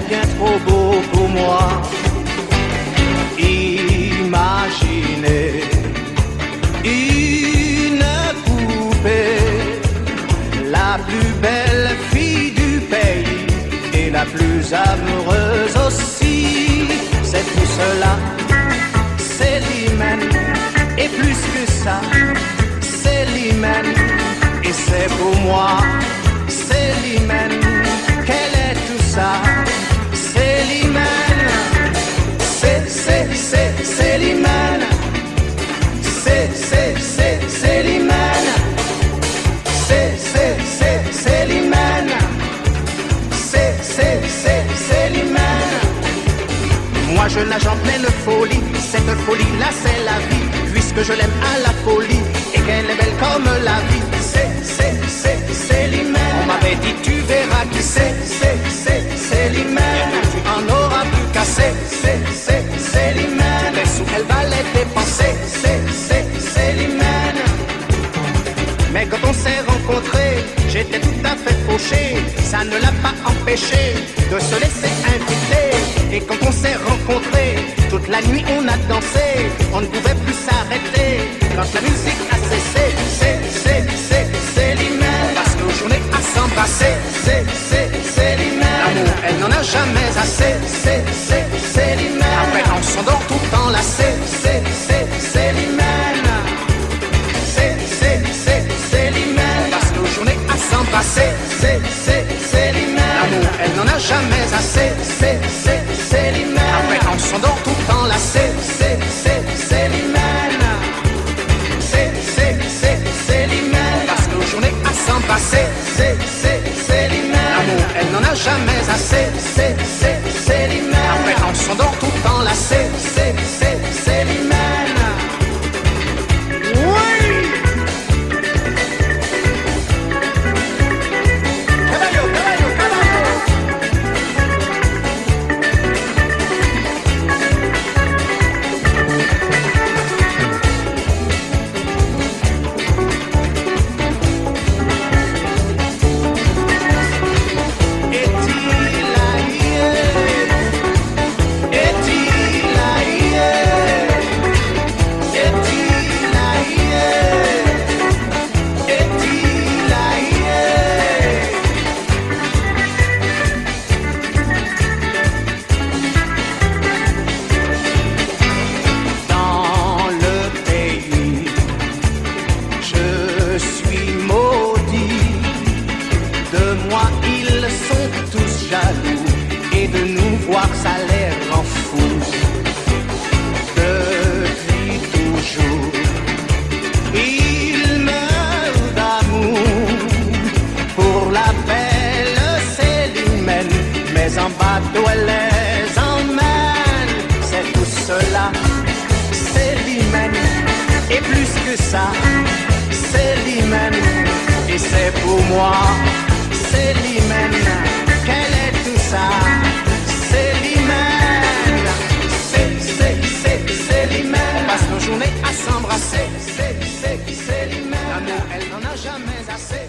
est bien trop beau pour moi. Imaginez une poupée, la plus belle fille du pays et la plus amoureuse aussi. C'est tout cela, c'est l'hymen, et plus que ça, c'est l'hymen, et c'est pour moi, c'est l'hymen. Quel est tout ça? C'est l'hymen, c'est l'hymen, c'est l'hymen, c'est l'hymen, c'est l'hymen. Moi je nage en pleine folie, cette folie-là c'est la vie, puisque je l'aime à la folie, et qu'elle est belle comme la vie. C'est l'hymen. On m'avait dit tu verras qui c'est l'hymen. Tu en auras plus qu'assez, c'est l'hymen. Les sous elle va les dépenser, c'est l'hymen. Mais quand on s'est rencontrés, j'étais tout à fait fauché. Ça ne l'a pas empêché de se laisser inviter. Et quand on s'est rencontrés, toute la nuit on a dansé. On ne pouvait plus s'arrêter. Quand la musique a cessé, c'est l'hymen. Parce que nos journées à s'embrasser, c'est l'hymen. L'amour, elle n'en a jamais assez, c'est l'hymen. Après on s'endort tout enlacé, c'est l'hymen. C'est l'hymen. Parce que nos journées à s'embrasser, c'est l'hymen. L'amour, elle n'en a jamais assez, c'est l'hymen. Après on s'endort tout enlacé, c'est l'hymen. C'est l'hymen. Parce que nos journées à s'embrasser, c'est l'hymen. L'amour, elle n'en a jamais assez, c'est l'hymen. Après on s'endort tout enlacé, c'est l'hymen. Ils sont tous jaloux et de nous voir ça les rend fous. Depuis toujours, ils meurent d'amour pour la belle Célimène, mais en bateau elle les emmène. C'est tout cela, Célimène, et plus que ça, Célimène, et c'est pour moi. C'est l'hymen, quel est tout ça? C'est l'hymen, c'est l'hymen. On passe nos journées à s'embrasser, c'est l'hymen. L'amour, elle n'en a jamais assez.